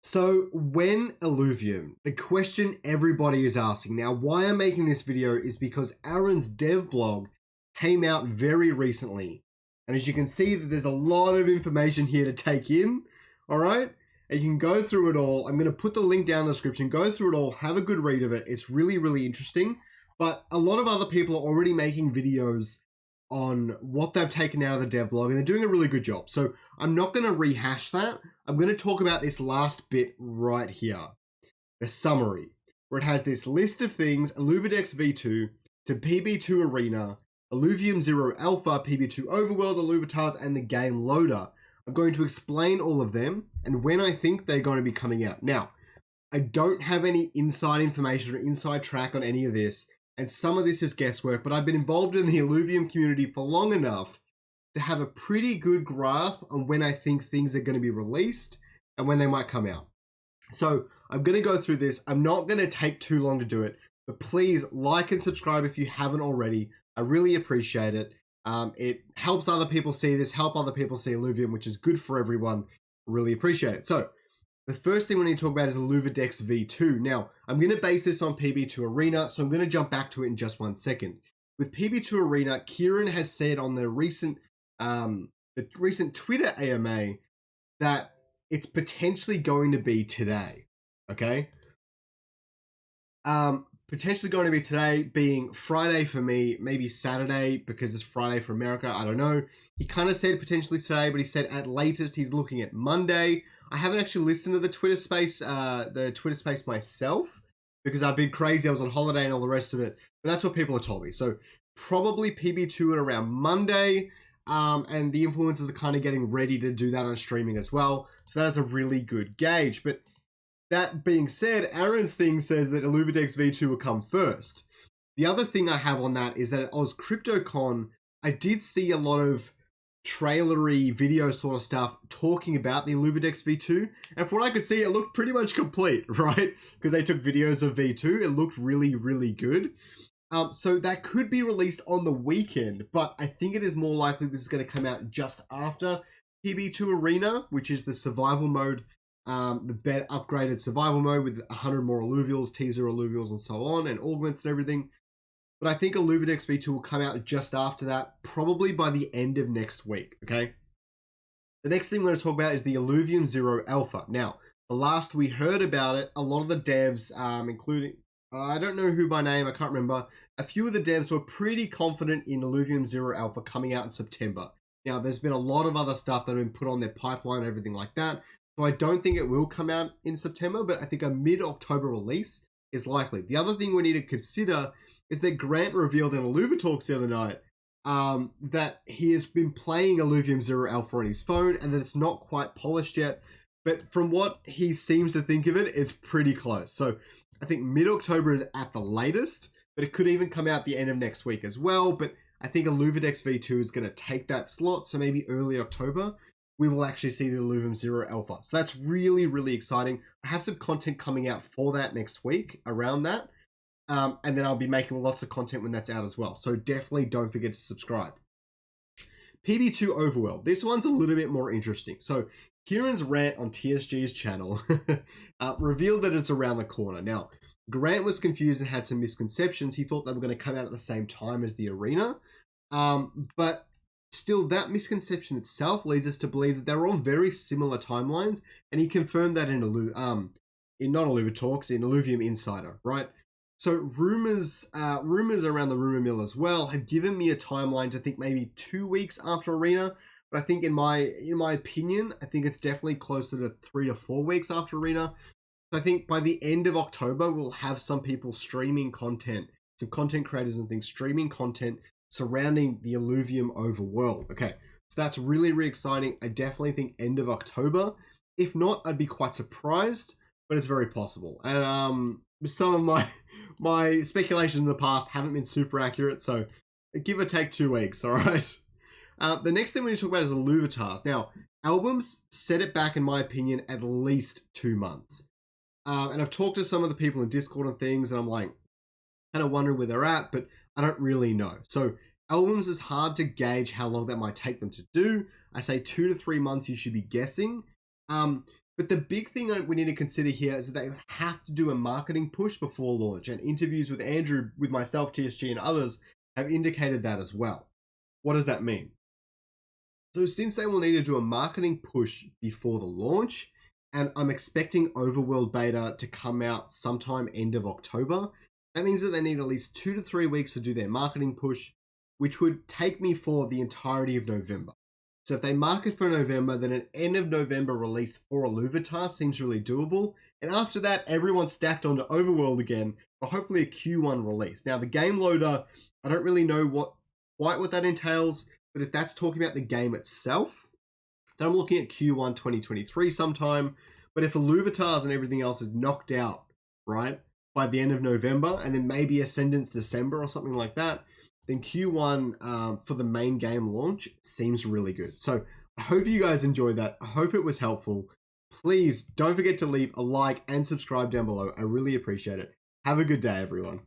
So when Illuvium, the question everybody is asking now, why I'm making this video is because Aaron's dev blog came out very recently. And as you can see, that there's a lot of information here to take in, all right? And you can go through it all. I'm going to put the link down in the description. Go through it all. Have a good read of it. It's really, really interesting. But a lot of other people are already making videos on what they've taken out of the dev blog, and they're doing a really good job. So I'm not going to rehash that. I'm going to talk about this last bit right here, the summary, where it has this list of things: Illuvidex V2 to PB2 Arena, Illuvium Zero Alpha, PB2 Overworld, Illuvitars, and the game loader. I'm going to explain all of them and when I think they're going to be coming out. Now, I don't have any inside information or inside track on any of this, and some of this is guesswork, but I've been involved in the Illuvium community for long enough to have a pretty good grasp on when I think things are going to be released and when they might come out. So I'm going to go through this. I'm not going to take too long to do it, but please like and subscribe if you haven't already. I really appreciate it. It helps other people see this, help other people see Illuvium, which is good for everyone. Really appreciate it. So the first thing we need to talk about is Illuvidex V2. Now, I'm going to base this on PB2 Arena, so I'm going to jump back to it in just 1 second. With PB2 Arena, Kieran has said on the recent Twitter AMA that it's potentially going to be today. Okay? Potentially going to be today, being Friday for me, maybe Saturday because it's Friday for America. I don't know. He kind of said potentially today, but he said at latest he's looking at Monday. I haven't actually listened to the Twitter space myself because I've been crazy. I was on holiday and all the rest of it, but that's what people have told me. So probably PB2 at around Monday, and the influencers are kind of getting ready to do that on streaming as well. So that's a really good gauge. But that being said, Aaron's thing says that Illuvidex V2 will come first. The other thing I have on that is that at Oz CryptoCon, I did see a lot of trailery video sort of stuff talking about the Illuvidex V2. And from what I could see, it looked pretty much complete, right? Because they took videos of V2. It looked really, really good. So that could be released on the weekend, but I think it is more likely this is going to come out just after PB2 Arena, which is the survival mode. The better upgraded survival mode with 100 more alluvials, teaser alluvials, and so on, and augments and everything. But I think Illuvidex V2 will come out just after that, probably by the end of next week, okay? The next thing we're going to talk about is the Illuvium Zero Alpha. Now, the last we heard about it, a lot of the devs, including, I don't know who by name, I can't remember, a few of the devs were pretty confident in Illuvium Zero Alpha coming out in September. Now, there's been a lot of other stuff that have been put on their pipeline and everything like that. So I don't think it will come out in September, but I think a mid-October release is likely. The other thing we need to consider is that Grant revealed in Illuvitalks the other night that he has been playing Illuvium Zero Alpha on his phone and that it's not quite polished yet. But from what he seems to think of it, it's pretty close. So I think mid-October is at the latest, but it could even come out the end of next week as well. But I think Illuvidex V2 is going to take that slot, so maybe early October. We will actually see the Illuvium Zero Alpha. So that's really, really exciting. I have some content coming out for that next week around that. And then I'll be making lots of content when that's out as well. So definitely don't forget to subscribe. PB2 Overworld. This one's a little bit more interesting. So Kieran's rant on TSG's channel revealed that it's around the corner. Now, Grant was confused and had some misconceptions. He thought they were going to come out at the same time as the arena. But still, that misconception itself leads us to believe that they're on very similar timelines, and he confirmed that in not Illuvitalks, in Illuvium Insider, right? So rumors around the rumor mill as well have given me a timeline to think maybe 2 weeks after Arena, but I think in my opinion, I think it's definitely closer to 3 to 4 weeks after Arena. So I think by the end of October, we'll have some people streaming content, some content creators and things streaming content surrounding the Illuvium overworld. Okay, so that's really, really exciting. I definitely think end of October. If not, I'd be quite surprised, but it's very possible. And some of my speculations in the past haven't been super accurate, so give or take 2 weeks, all right? The next thing we need to talk about is Illuvitars. Now, albums set it back, in my opinion, at least 2 months. And I've talked to some of the people in Discord and things, and I'm like, kind of wondering where they're at, but I don't really know. So albums is hard to gauge how long that might take them to do. I say 2 to 3 months you should be guessing. But the big thing that we need to consider here is that they have to do a marketing push before launch, and interviews with Andrew, with myself, TSG, and others have indicated that as well. What does that mean? So since they will need to do a marketing push before the launch, and I'm expecting Overworld beta to come out sometime end of October, that means that they need at least 2 to 3 weeks to do their marketing push, which would take me for the entirety of November. So if they market for November, then an end of November release for Illuvitar seems really doable. And after that, everyone's stacked onto Overworld again for hopefully a Q1 release. Now, the game loader, I don't really know quite what that entails, but if that's talking about the game itself, then I'm looking at Q1 2023 sometime. But if Illuvitars and everything else is knocked out, right, by the end of November, and then maybe Ascendance December or something like that, then Q1 for the main game launch seems really good. So I hope you guys enjoyed that. I hope it was helpful. Please don't forget to leave a like and subscribe down below. I really appreciate it. Have a good day, everyone.